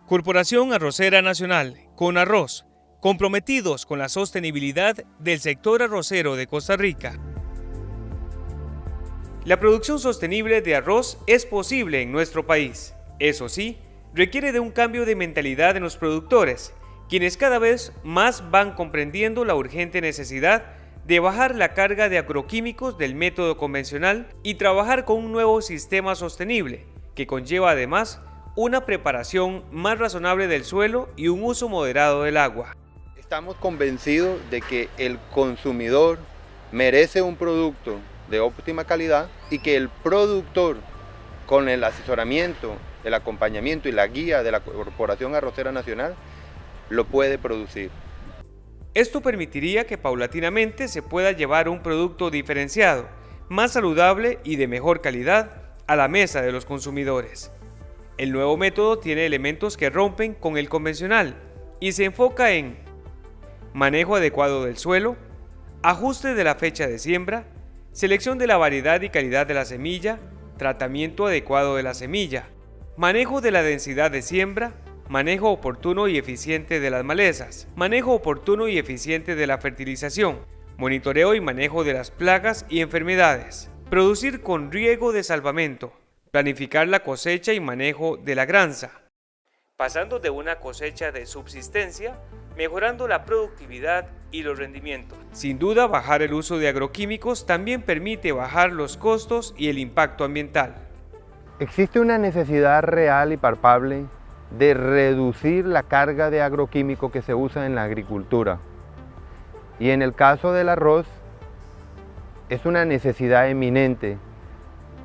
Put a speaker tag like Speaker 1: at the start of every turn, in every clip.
Speaker 1: Corporación Arrocera Nacional, Conarroz, comprometidos con la sostenibilidad del sector arrocero de Costa Rica. La producción sostenible de arroz es posible en nuestro país. Eso sí, requiere de un cambio de mentalidad en los productores, quienes cada vez más van comprendiendo la urgente necesidad de bajar la carga de agroquímicos del método convencional y trabajar con un nuevo sistema sostenible, que conlleva además una preparación más razonable del suelo y un uso moderado del agua.
Speaker 2: Estamos convencidos de que el consumidor merece un producto de óptima calidad y que el productor, con el asesoramiento, el acompañamiento y la guía de la Corporación Arrocera Nacional, lo puede producir.
Speaker 1: Esto permitiría que paulatinamente se pueda llevar un producto diferenciado, más saludable y de mejor calidad a la mesa de los consumidores. El nuevo método tiene elementos que rompen con el convencional y se enfoca en manejo adecuado del suelo, ajuste de la fecha de siembra, selección de la variedad y calidad de la semilla, tratamiento adecuado de la semilla, manejo de la densidad de siembra, manejo oportuno y eficiente de las malezas, manejo oportuno y eficiente de la fertilización, monitoreo y manejo de las plagas y enfermedades, producir con riego de salvamento, planificar la cosecha y manejo de la granza, pasando de una cosecha de subsistencia, mejorando la productividad y los rendimientos. Sin duda, bajar el uso de agroquímicos también permite bajar los costos y el impacto ambiental.
Speaker 2: Existe una necesidad real y palpable de reducir la carga de agroquímico que se usa en la agricultura. Y en el caso del arroz, es una necesidad eminente.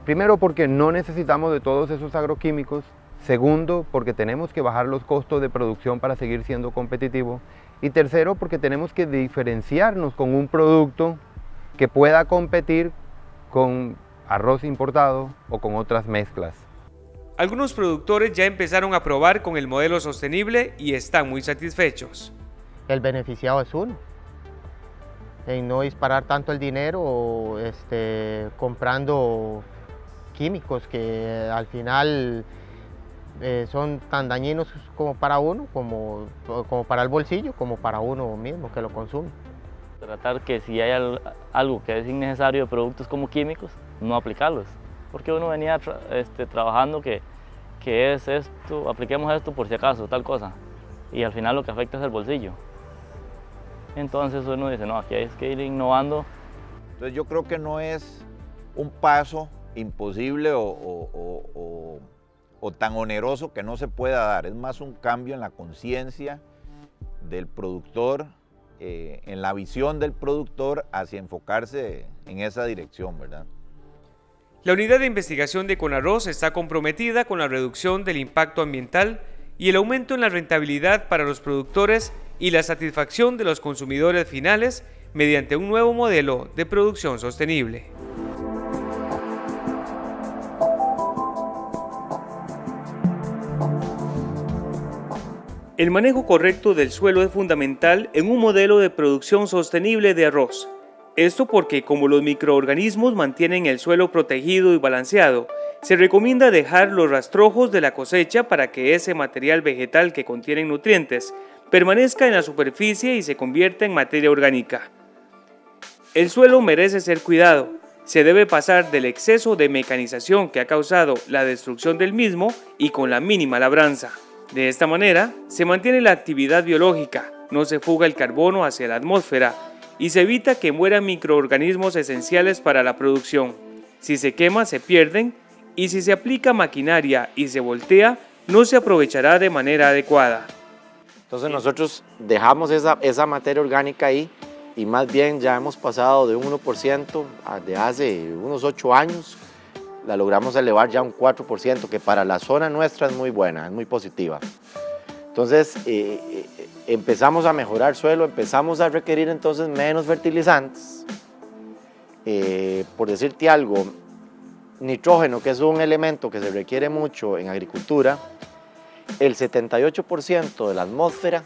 Speaker 2: Primero, porque no necesitamos de todos esos agroquímicos. Segundo, porque tenemos que bajar los costos de producción para seguir siendo competitivos. Y tercero, porque tenemos que diferenciarnos con un producto que pueda competir con arroz importado o con otras mezclas.
Speaker 1: Algunos productores ya empezaron a probar con el modelo sostenible y están muy satisfechos.
Speaker 3: El beneficiado es uno, en no disparar tanto el dinero comprando químicos que al final son tan dañinos como para uno, como para el bolsillo, como para uno mismo que lo consume.
Speaker 4: Tratar que si hay algo que es innecesario de productos como químicos, no aplicarlos. Porque uno venía trabajando que es esto, apliquemos esto por si acaso, tal cosa. Y al final lo que afecta es el bolsillo. Entonces uno dice, no, aquí hay que ir innovando.
Speaker 5: Entonces yo creo que no es un paso imposible o tan oneroso que no se pueda dar. Es más un cambio en la conciencia del productor, en la visión del productor hacia enfocarse en esa dirección, ¿verdad?
Speaker 1: La unidad de investigación de Conarroz está comprometida con la reducción del impacto ambiental y el aumento en la rentabilidad para los productores y la satisfacción de los consumidores finales mediante un nuevo modelo de producción sostenible. El manejo correcto del suelo es fundamental en un modelo de producción sostenible de arroz. Esto porque, como los microorganismos mantienen el suelo protegido y balanceado, se recomienda dejar los rastrojos de la cosecha para que ese material vegetal que contiene nutrientes permanezca en la superficie y se convierta en materia orgánica. El suelo merece ser cuidado. Se debe pasar del exceso de mecanización que ha causado la destrucción del mismo y con la mínima labranza. De esta manera, se mantiene la actividad biológica, no se fuga el carbono hacia la atmósfera y se evita que mueran microorganismos esenciales para la producción. Si se quema, se pierden, y si se aplica maquinaria y se voltea, no se aprovechará de manera adecuada.
Speaker 6: Entonces nosotros dejamos esa materia orgánica ahí y más bien ya hemos pasado de un 1% de hace unos 8 años, la logramos elevar ya a un 4%, que para la zona nuestra es muy buena, es muy positiva. Entonces empezamos a mejorar el suelo, empezamos a requerir entonces menos fertilizantes. Por decirte algo, nitrógeno, que es un elemento que se requiere mucho en agricultura, el 78% de la atmósfera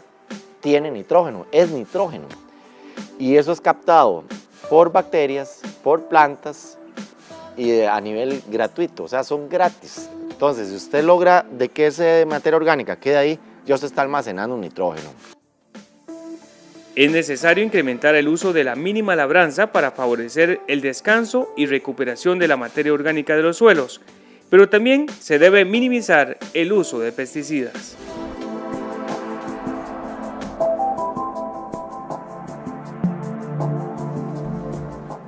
Speaker 6: tiene nitrógeno, es nitrógeno. Y eso es captado por bacterias, por plantas y a nivel gratuito, o sea, son gratis. Entonces, si usted logra de que esa materia orgánica quede ahí, ya usted está almacenando un nitrógeno.
Speaker 1: Es necesario incrementar el uso de la mínima labranza para favorecer el descanso y recuperación de la materia orgánica de los suelos, pero también se debe minimizar el uso de pesticidas.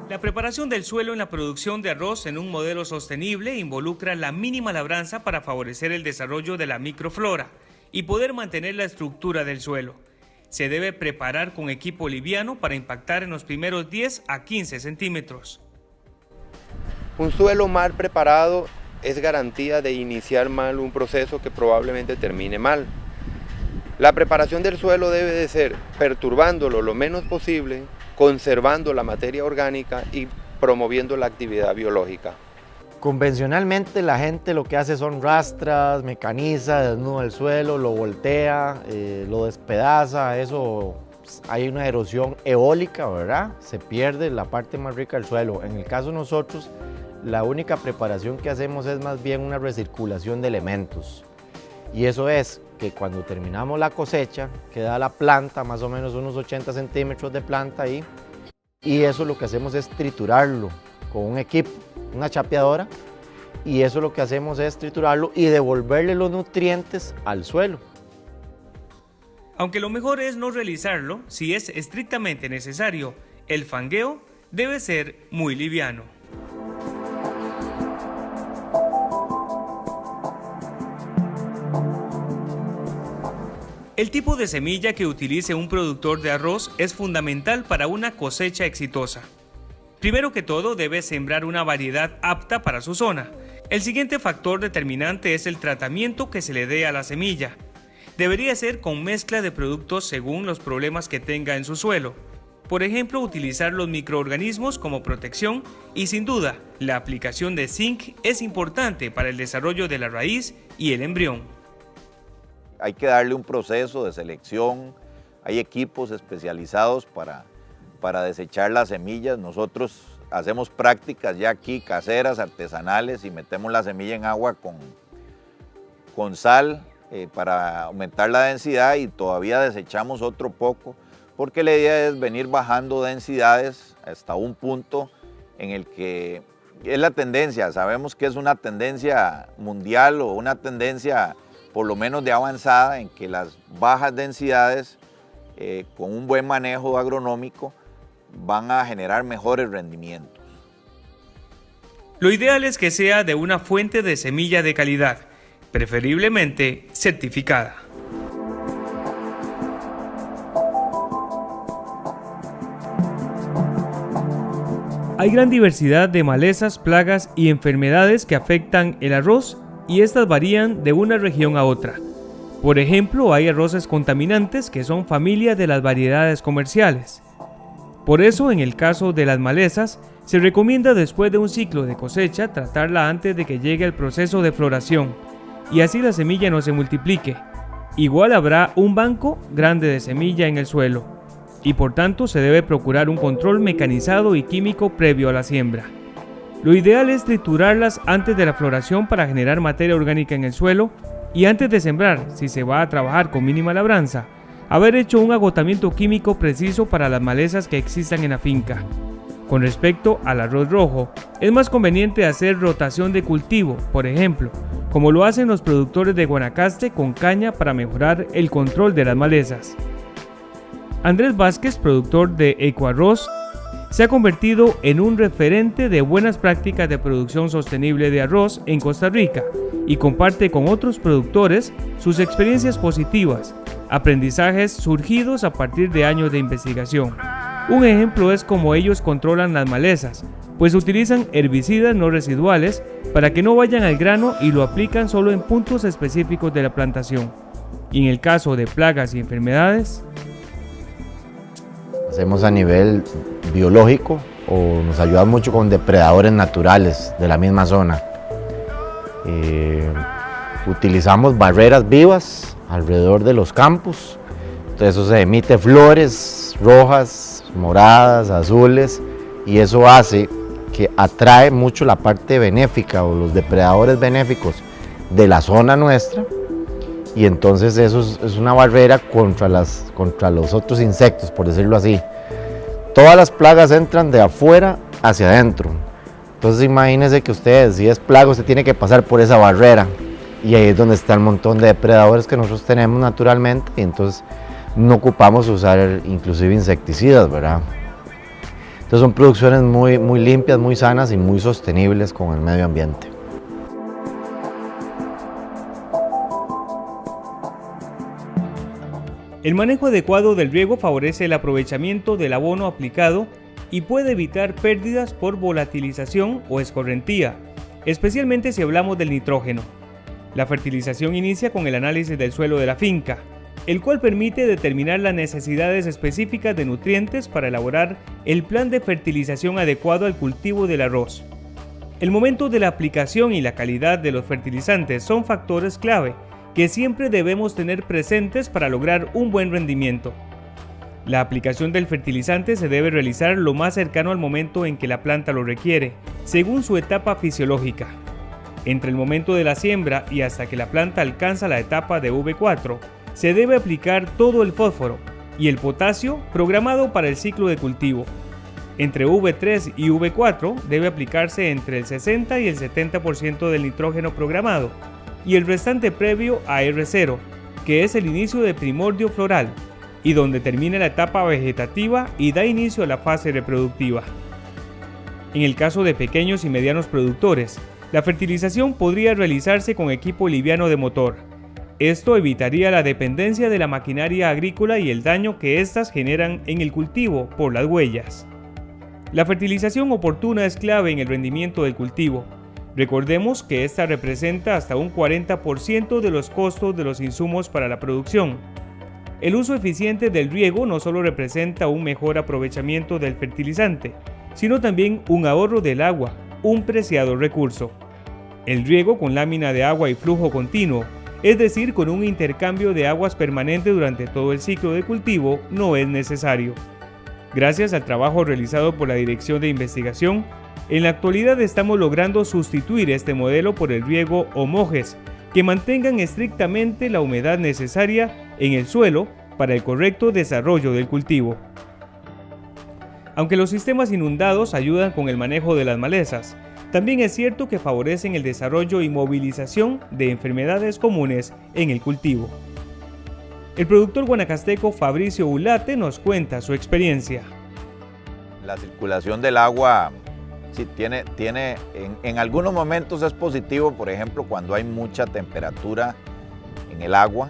Speaker 1: La preparación del suelo en la producción de arroz en un modelo sostenible involucra la mínima labranza para favorecer el desarrollo de la microflora y poder mantener la estructura del suelo. Se debe preparar con equipo liviano para impactar en los primeros 10 a 15 centímetros.
Speaker 2: Un suelo mal preparado es garantía de iniciar mal un proceso que probablemente termine mal. La preparación del suelo debe de ser perturbándolo lo menos posible, conservando la materia orgánica y promoviendo la actividad biológica.
Speaker 3: Convencionalmente la gente lo que hace son rastras, mecaniza, desnuda el suelo, lo voltea, lo despedaza, eso hay una erosión eólica, ¿verdad? Se pierde la parte más rica del suelo. En el caso de nosotros, la única preparación que hacemos es más bien una recirculación de elementos. Y eso es que cuando terminamos la cosecha, queda la planta, más o menos unos 80 centímetros de planta ahí, y eso lo que hacemos es triturarlo con un equipo, una chapeadora, y eso lo que hacemos es triturarlo y devolverle los nutrientes al suelo.
Speaker 1: Aunque lo mejor es no realizarlo, si es estrictamente necesario, el fangueo debe ser muy liviano. El tipo de semilla que utilice un productor de arroz es fundamental para una cosecha exitosa. Primero que todo, debe sembrar una variedad apta para su zona. El siguiente factor determinante es el tratamiento que se le dé a la semilla. Debería ser con mezcla de productos según los problemas que tenga en su suelo. Por ejemplo, utilizar los microorganismos como protección y, sin duda, la aplicación de zinc es importante para el desarrollo de la raíz y el embrión.
Speaker 5: Hay que darle un proceso de selección, hay equipos especializados para desechar las semillas. Nosotros hacemos prácticas ya aquí caseras, artesanales, y metemos la semilla en agua con sal para aumentar la densidad, y todavía desechamos otro poco, porque la idea es venir bajando densidades hasta un punto en el que es la tendencia. Sabemos que es una tendencia mundial o una tendencia por lo menos de avanzada, en que las bajas densidades con un buen manejo agronómico van a generar mejores rendimientos.
Speaker 1: Lo ideal es que sea de una fuente de semilla de calidad, preferiblemente certificada. Hay gran diversidad de malezas, plagas y enfermedades que afectan el arroz, y estas varían de una región a otra. Por ejemplo, hay arroces contaminantes que son familia de las variedades comerciales. Por eso, en el caso de las malezas, se recomienda después de un ciclo de cosecha tratarla antes de que llegue el proceso de floración, y así la semilla no se multiplique. Igual habrá un banco grande de semilla en el suelo, y por tanto se debe procurar un control mecanizado y químico previo a la siembra. Lo ideal es triturarlas antes de la floración para generar materia orgánica en el suelo, y antes de sembrar, si se va a trabajar con mínima labranza, haber hecho un agotamiento químico preciso para las malezas que existan en la finca. Con respecto al arroz rojo, es más conveniente hacer rotación de cultivo, por ejemplo, como lo hacen los productores de Guanacaste con caña para mejorar el control de las malezas. Andrés Vázquez, productor de Ecoarroz, se ha convertido en un referente de buenas prácticas de producción sostenible de arroz en Costa Rica y comparte con otros productores sus experiencias positivas, aprendizajes surgidos a partir de años de investigación. Un ejemplo es cómo ellos controlan las malezas, pues utilizan herbicidas no residuales para que no vayan al grano y lo aplican solo en puntos específicos de la plantación. Y en el caso de plagas y enfermedades,
Speaker 3: hacemos a nivel biológico o nos ayuda mucho con depredadores naturales de la misma zona. Utilizamos barreras vivas alrededor de los campos, entonces eso se emite flores rojas, moradas, azules, y eso hace que atrae mucho la parte benéfica o los depredadores benéficos de la zona nuestra, y entonces eso es una barrera contra los otros insectos, por decirlo así. Todas las plagas entran de afuera hacia adentro. Entonces imagínense que ustedes, si es plaga, usted tiene que pasar por esa barrera, y ahí es donde está el montón de depredadores que nosotros tenemos naturalmente, y entonces no ocupamos usar inclusive insecticidas, ¿verdad? Entonces son producciones muy limpias, muy sanas y muy sostenibles con el medio ambiente.
Speaker 1: El manejo adecuado del riego favorece el aprovechamiento del abono aplicado y puede evitar pérdidas por volatilización o escorrentía, especialmente si hablamos del nitrógeno. La fertilización inicia con el análisis del suelo de la finca, el cual permite determinar las necesidades específicas de nutrientes para elaborar el plan de fertilización adecuado al cultivo del arroz. El momento de la aplicación y la calidad de los fertilizantes son factores clave que siempre debemos tener presentes para lograr un buen rendimiento. La aplicación del fertilizante se debe realizar lo más cercano al momento en que la planta lo requiere, según su etapa fisiológica. Entre el momento de la siembra y hasta que la planta alcanza la etapa de V4, se debe aplicar todo el fósforo y el potasio programado para el ciclo de cultivo. Entre V3 y V4 debe aplicarse entre el 60 y el 70% del nitrógeno programado y el restante previo a R0, que es el inicio de primordio floral y donde termina la etapa vegetativa y da inicio a la fase reproductiva. En el caso de pequeños y medianos productores, la fertilización podría realizarse con equipo liviano de motor. Esto evitaría la dependencia de la maquinaria agrícola y el daño que éstas generan en el cultivo por las huellas. La fertilización oportuna es clave en el rendimiento del cultivo. Recordemos que esta representa hasta un 40% de los costos de los insumos para la producción. El uso eficiente del riego no solo representa un mejor aprovechamiento del fertilizante, sino también un ahorro del agua, un preciado recurso. El riego con lámina de agua y flujo continuo, es decir, con un intercambio de aguas permanente durante todo el ciclo de cultivo, no es necesario. Gracias al trabajo realizado por la Dirección de Investigación, en la actualidad estamos logrando sustituir este modelo por el riego homógenes, que mantengan estrictamente la humedad necesaria en el suelo para el correcto desarrollo del cultivo. Aunque los sistemas inundados ayudan con el manejo de las malezas, también es cierto que favorecen el desarrollo y movilización de enfermedades comunes en el cultivo. El productor guanacasteco Fabricio Ulate nos cuenta su experiencia.
Speaker 5: La circulación del agua sí tiene en algunos momentos es positivo, por ejemplo, cuando hay mucha temperatura en el agua,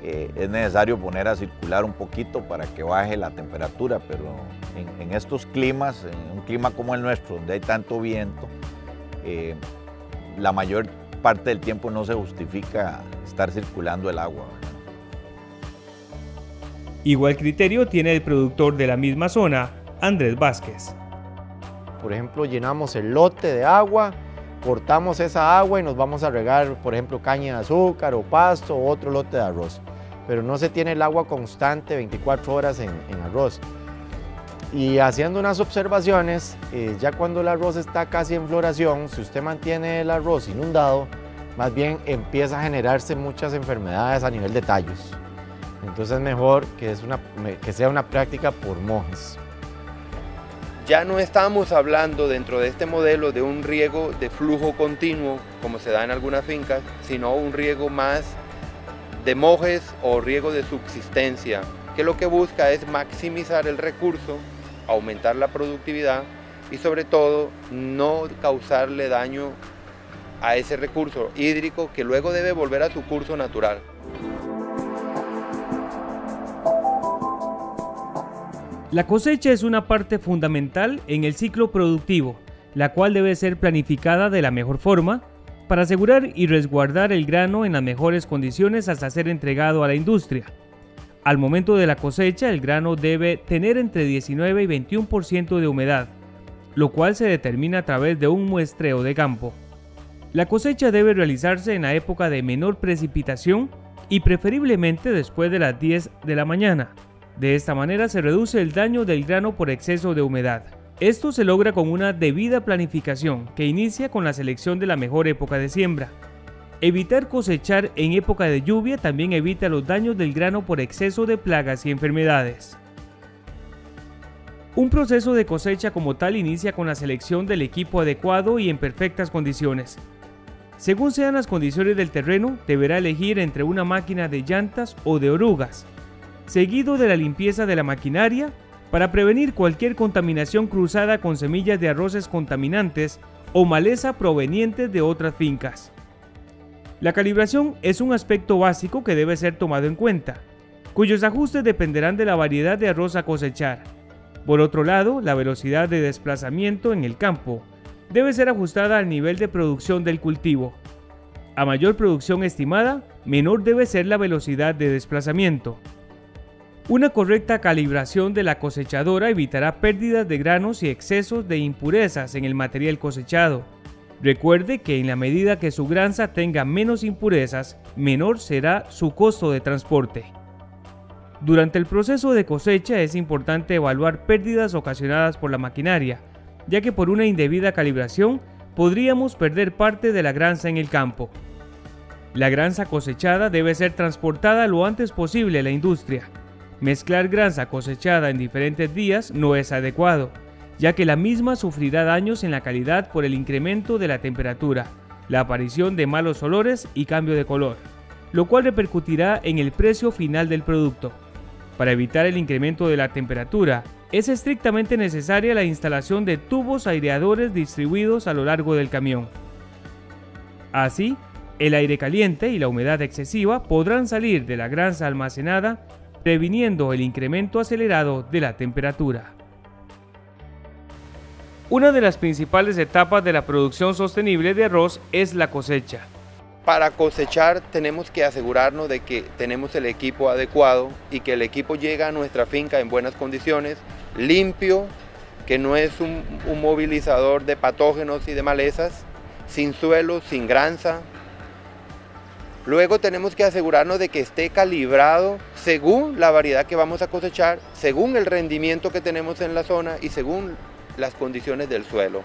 Speaker 5: es necesario poner a circular un poquito para que baje la temperatura, pero en estos climas, en un clima como el nuestro, donde hay tanto viento, la mayor parte del tiempo no se justifica estar circulando el agua, ¿verdad?
Speaker 1: Igual criterio tiene el productor de la misma zona, Andrés Vázquez.
Speaker 3: Por ejemplo, llenamos el lote de agua, cortamos esa agua y nos vamos a regar, por ejemplo, caña de azúcar o pasto o otro lote de arroz. Pero no se tiene el agua constante 24 horas en arroz. Y haciendo unas observaciones, ya cuando el arroz está casi en floración, si usted mantiene el arroz inundado, más bien empieza a generarse muchas enfermedades a nivel de tallos. Entonces es mejor que sea una práctica por mojes.
Speaker 2: Ya no estamos hablando dentro de este modelo de un riego de flujo continuo, como se da en algunas fincas, sino un riego más de mojes o riego de subsistencia, que lo que busca es maximizar el recurso, aumentar la productividad y sobre todo no causarle daño a ese recurso hídrico que luego debe volver a su curso natural.
Speaker 1: La cosecha es una parte fundamental en el ciclo productivo, la cual debe ser planificada de la mejor forma para asegurar y resguardar el grano en las mejores condiciones hasta ser entregado a la industria. Al momento de la cosecha, el grano debe tener entre 19 y 21% de humedad, lo cual se determina a través de un muestreo de campo. La cosecha debe realizarse en la época de menor precipitación y preferiblemente después de las 10 de la mañana. De esta manera se reduce el daño del grano por exceso de humedad. Esto se logra con una debida planificación que inicia con la selección de la mejor época de siembra. Evitar cosechar en época de lluvia también evita los daños del grano por exceso de plagas y enfermedades. Un proceso de cosecha como tal inicia con la selección del equipo adecuado y en perfectas condiciones. Según sean las condiciones del terreno, deberá elegir entre una máquina de llantas o de orugas, seguido de la limpieza de la maquinaria para prevenir cualquier contaminación cruzada con semillas de arroces contaminantes o maleza provenientes de otras fincas. La calibración es un aspecto básico que debe ser tomado en cuenta, cuyos ajustes dependerán de la variedad de arroz a cosechar. Por otro lado, la velocidad de desplazamiento en el campo debe ser ajustada al nivel de producción del cultivo. A mayor producción estimada, menor debe ser la velocidad de desplazamiento. Una correcta calibración de la cosechadora evitará pérdidas de granos y excesos de impurezas en el material cosechado. Recuerde que en la medida que su granza tenga menos impurezas, menor será su costo de transporte. Durante el proceso de cosecha es importante evaluar pérdidas ocasionadas por la maquinaria, ya que por una indebida calibración podríamos perder parte de la granza en el campo. La granza cosechada debe ser transportada lo antes posible a la industria. Mezclar granza cosechada en diferentes días no es adecuado, ya que la misma sufrirá daños en la calidad por el incremento de la temperatura, la aparición de malos olores y cambio de color, lo cual repercutirá en el precio final del producto. Para evitar el incremento de la temperatura, es estrictamente necesaria la instalación de tubos aireadores distribuidos a lo largo del camión. Así, el aire caliente y la humedad excesiva podrán salir de la granza almacenada, previniendo el incremento acelerado de la temperatura. Una de las principales etapas de la producción sostenible de arroz es la cosecha.
Speaker 2: Para cosechar tenemos que asegurarnos de que tenemos el equipo adecuado y que el equipo llega a nuestra finca en buenas condiciones, limpio, que no es un movilizador de patógenos y de malezas, sin suelo, sin granza. Luego tenemos que asegurarnos de que esté calibrado según la variedad que vamos a cosechar, según el rendimiento que tenemos en la zona y según las condiciones del suelo.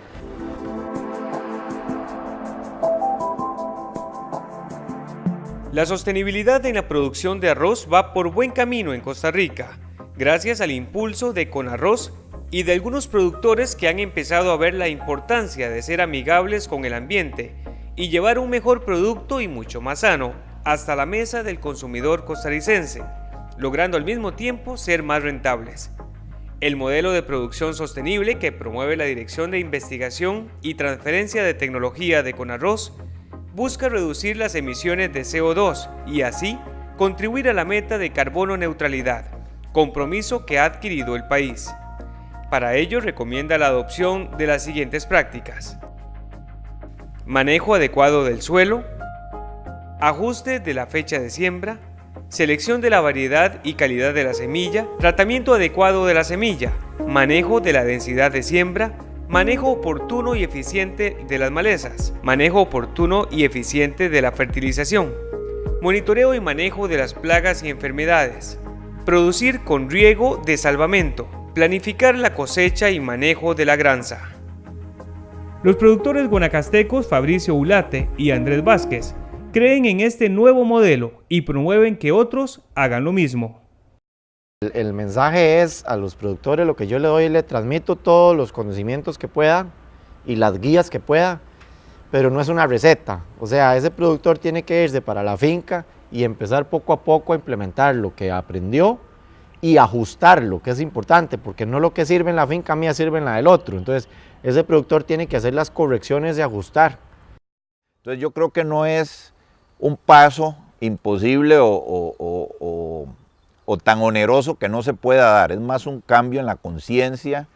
Speaker 1: La sostenibilidad en la producción de arroz va por buen camino en Costa Rica, gracias al impulso de Conarroz y de algunos productores que han empezado a ver la importancia de ser amigables con el ambiente y llevar un mejor producto y mucho más sano hasta la mesa del consumidor costarricense, logrando al mismo tiempo ser más rentables. El modelo de producción sostenible que promueve la Dirección de Investigación y Transferencia de Tecnología de Conarroz busca reducir las emisiones de CO2 y así contribuir a la meta de carbono neutralidad, compromiso que ha adquirido el país. Para ello recomienda la adopción de las siguientes prácticas: manejo adecuado del suelo, ajuste de la fecha de siembra, selección de la variedad y calidad de la semilla, tratamiento adecuado de la semilla, manejo de la densidad de siembra, manejo oportuno y eficiente de las malezas, manejo oportuno y eficiente de la fertilización, monitoreo y manejo de las plagas y enfermedades, producir con riego de salvamento, planificar la cosecha y manejo de la granza. Los productores guanacastecos Fabricio Ulate y Andrés Vázquez creen en este nuevo modelo y promueven que otros hagan lo mismo.
Speaker 3: El mensaje es a los productores, lo que yo le doy, le transmito todos los conocimientos que pueda y las guías que pueda, pero no es una receta. O sea, ese productor tiene que irse para la finca y empezar poco a poco a implementar lo que aprendió y ajustarlo, que es importante, porque no lo que sirve en la finca mía sirve en la del otro. Entonces, ese productor tiene que hacer las correcciones y ajustar.
Speaker 5: Entonces yo creo que no es un paso imposible o tan oneroso que no se pueda dar. Es más un cambio en la conciencia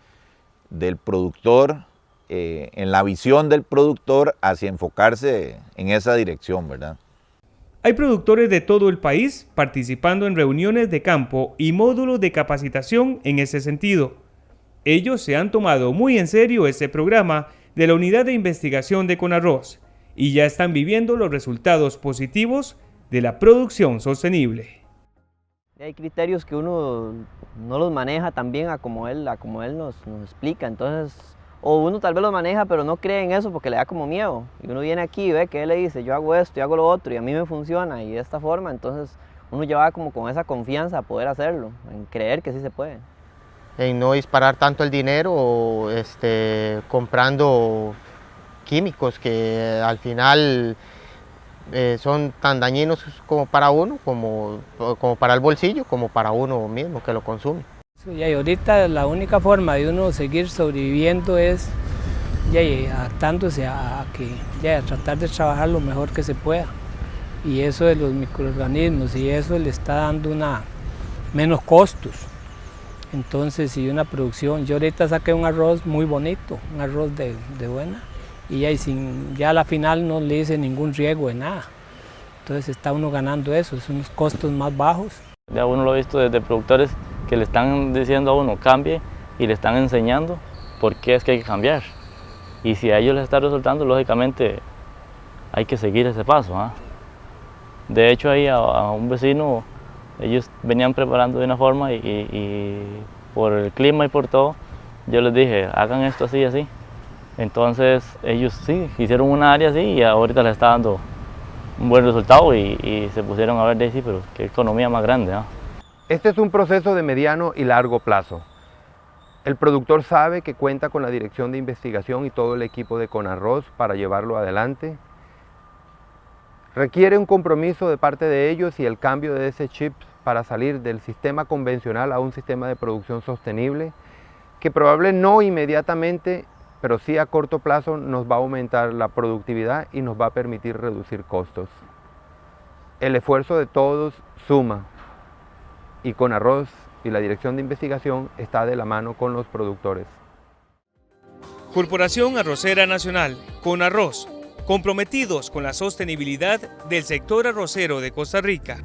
Speaker 5: del productor, en la visión del productor hacia enfocarse en esa dirección, ¿verdad?
Speaker 1: Hay productores de todo el país participando en reuniones de campo y módulos de capacitación en ese sentido. Ellos se han tomado muy en serio este programa de la Unidad de Investigación de Conarroz y ya están viviendo los resultados positivos de la producción sostenible.
Speaker 7: Hay criterios que uno no los maneja tan bien a como él nos explica, entonces O uno tal vez lo maneja, pero no cree en eso porque le da como miedo. Y uno viene aquí y ve que él le dice, yo hago esto, yo hago lo otro, y a mí me funciona, y de esta forma, entonces uno lleva como con esa confianza a poder hacerlo, en creer que sí se puede.
Speaker 8: En no disparar tanto el dinero comprando químicos que al final son tan dañinos como para uno, como para el bolsillo, como para uno mismo que lo consume.
Speaker 9: Y ahorita la única forma de uno seguir sobreviviendo es adaptándose a tratar de trabajar lo mejor que se pueda. Y eso de los microorganismos y eso le está dando menos costos. Entonces, si una producción, yo ahorita saqué un arroz muy bonito, un arroz de buena, y ya a la final no le hice ningún riego de nada. Entonces está uno ganando eso, son unos costos más bajos.
Speaker 4: Ya uno lo ha visto desde productores que le están diciendo a uno cambie y le están enseñando por qué es que hay que cambiar. Y si a ellos les está resultando, lógicamente hay que seguir ese paso. De hecho, ahí a un vecino, ellos venían preparando de una forma y por el clima y por todo, yo les dije, hagan esto así y así. Entonces ellos sí, hicieron una área así y ahorita les está dando un buen resultado y se pusieron a ver de sí, pero qué economía más grande.
Speaker 2: Este es un proceso de mediano y largo plazo. El productor sabe que cuenta con la dirección de investigación y todo el equipo de Conarroz para llevarlo adelante. Requiere un compromiso de parte de ellos y el cambio de ese chip para salir del sistema convencional a un sistema de producción sostenible que probablemente no inmediatamente, pero sí a corto plazo nos va a aumentar la productividad y nos va a permitir reducir costos. El esfuerzo de todos suma y Conarroz y la Dirección de Investigación está de la mano con los productores.
Speaker 1: Corporación Arrocera Nacional, Conarroz, comprometidos con la sostenibilidad del sector arrocero de Costa Rica.